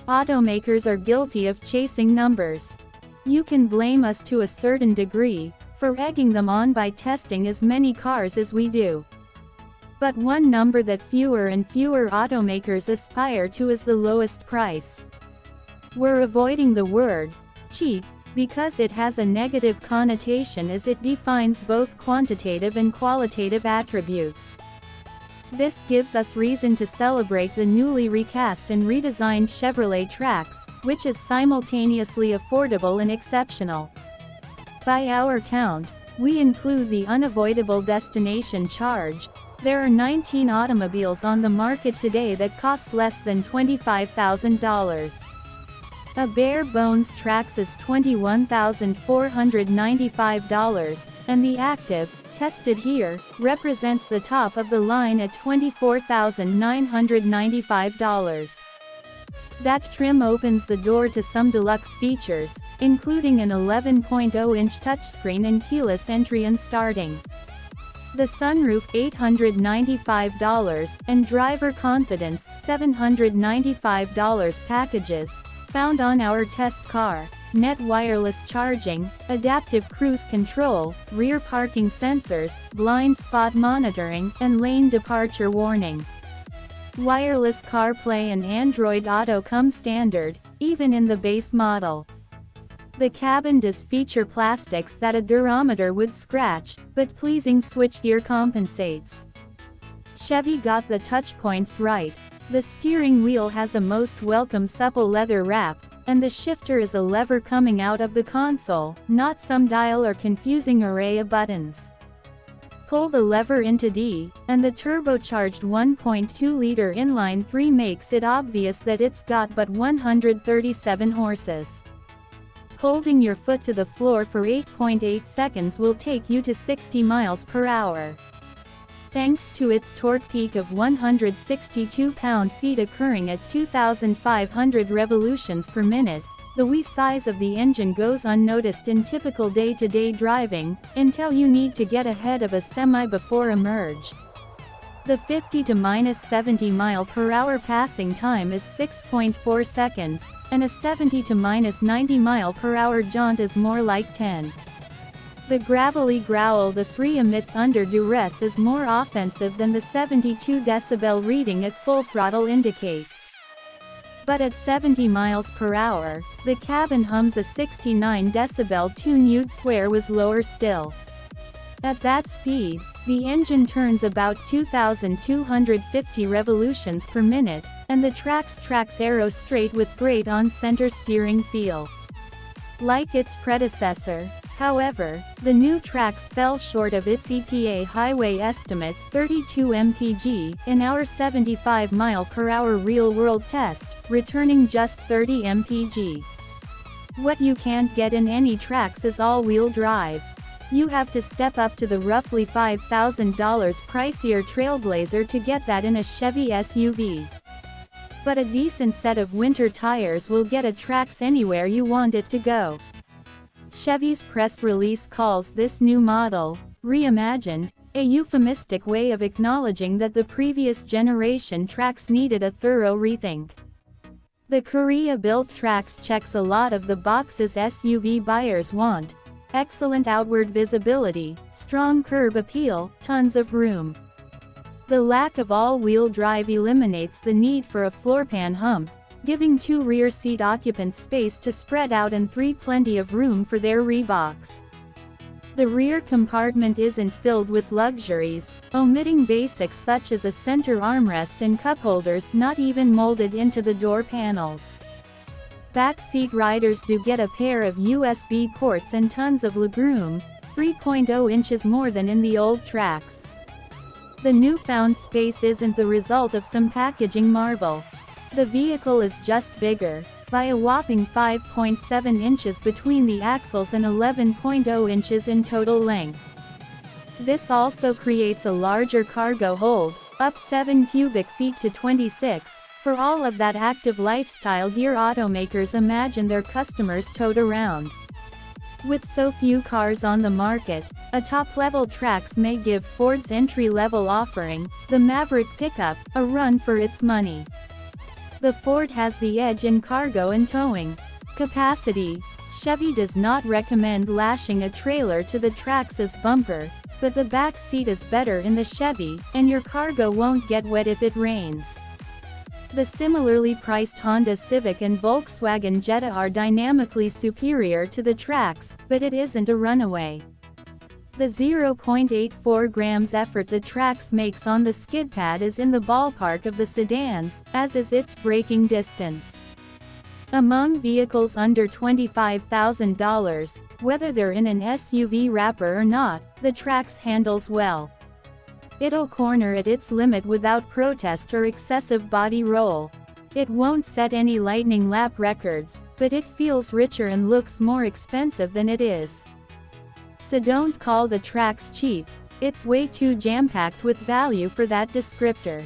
Automakers are guilty of chasing numbers. You can blame us to a certain degree for egging them on by testing as many cars as we do. But one number that fewer and fewer automakers aspire to is the lowest price. We're avoiding the word cheap because it has a negative connotation as it defines both quantitative and qualitative attributes. This gives us reason to celebrate the newly recast and redesigned Chevrolet Trax, which is simultaneously affordable and exceptional. By our count, we include the unavoidable destination charge. There are 19 automobiles on the market today that cost less than $25,000. A bare-bones Trax is $21,495, and the active, tested here, represents the top of the line at $24,995. That trim opens the door to some deluxe features, including an 11.0-inch touchscreen and keyless entry and starting. The sunroof $895 and driver confidence $795 packages, found on our test car, net wireless charging, adaptive cruise control, rear parking sensors, blind spot monitoring, and lane departure warning. Wireless CarPlay and Android Auto come standard, even in the base model. The cabin does feature plastics that a durometer would scratch, but pleasing switchgear compensates. Chevy got the touch points right. The steering wheel has a most welcome supple leather wrap, and the shifter is a lever coming out of the console, not some dial or confusing array of buttons. Pull the lever into D, and the turbocharged 1.2-liter inline-3 makes it obvious that it's got but 137 horses. Holding your foot to the floor for 8.8 seconds will take you to 60 miles per hour. Thanks to its torque peak of 162 pound-feet occurring at 2,500 revolutions per minute, the wee size of the engine goes unnoticed in typical day-to-day driving, until you need to get ahead of a semi before a merge. The 50 to -70 mile/hour passing time is 6.4 seconds, and a 70 to -90 mile/hour jaunt is more like 10. The gravelly growl the 3 emits under duress is more offensive than the 72 decibel reading at full throttle indicates. But at 70 miles per hour, the cabin hums a 69 decibel tune you'd swear was lower still. At that speed, the engine turns about 2,250 revolutions per minute, and the Trax tracks arrow straight with great on-center steering feel. Like its predecessor, however, the new Trax fell short of its EPA highway estimate, 32 mpg, in our 75 mile/hour real-world test, returning just 30 mpg. What you can't get in any Trax is all-wheel drive. You have to step up to the roughly $5,000 pricier Trailblazer to get that in a Chevy SUV. But a decent set of winter tires will get a Trax anywhere you want it to go. Chevy's press release calls this new model, reimagined, a euphemistic way of acknowledging that the previous generation Trax needed a thorough rethink. The Korea-built Trax checks a lot of the boxes SUV buyers want: excellent outward visibility, strong curb appeal, tons of room. The lack of all-wheel drive eliminates the need for a floorpan hump, giving 2 rear seat occupants space to spread out and 3 plenty of room for their Reeboks. The rear compartment isn't filled with luxuries, omitting basics such as a center armrest and cup holders not even molded into the door panels. Backseat riders do get a pair of USB ports and tons of legroom, 3.0 inches more than in the old Trax. The newfound space isn't the result of some packaging marvel. The vehicle is just bigger, by a whopping 5.7 inches between the axles and 11.0 inches in total length. This also creates a larger cargo hold, up 7 cubic feet to 26, for all of that active lifestyle gear automakers imagine their customers tote around. With so few cars on the market, a top-level Trax may give Ford's entry-level offering, the Maverick pickup, a run for its money. The Ford has the edge in cargo and towing capacity. Chevy does not recommend lashing a trailer to the Trax's bumper, but the back seat is better in the Chevy, and your cargo won't get wet if it rains. The similarly priced Honda Civic and Volkswagen Jetta are dynamically superior to the Trax, but it isn't a runaway. The 0.84 grams effort the Trax makes on the skid pad is in the ballpark of the sedans, as is its braking distance. Among vehicles under $25,000, whether they're in an SUV wrapper or not, the Trax handles well. It'll corner at its limit without protest or excessive body roll. It won't set any lightning lap records, but it feels richer and looks more expensive than it is. So don't call the Trax cheap. It's way too jam-packed with value for that descriptor.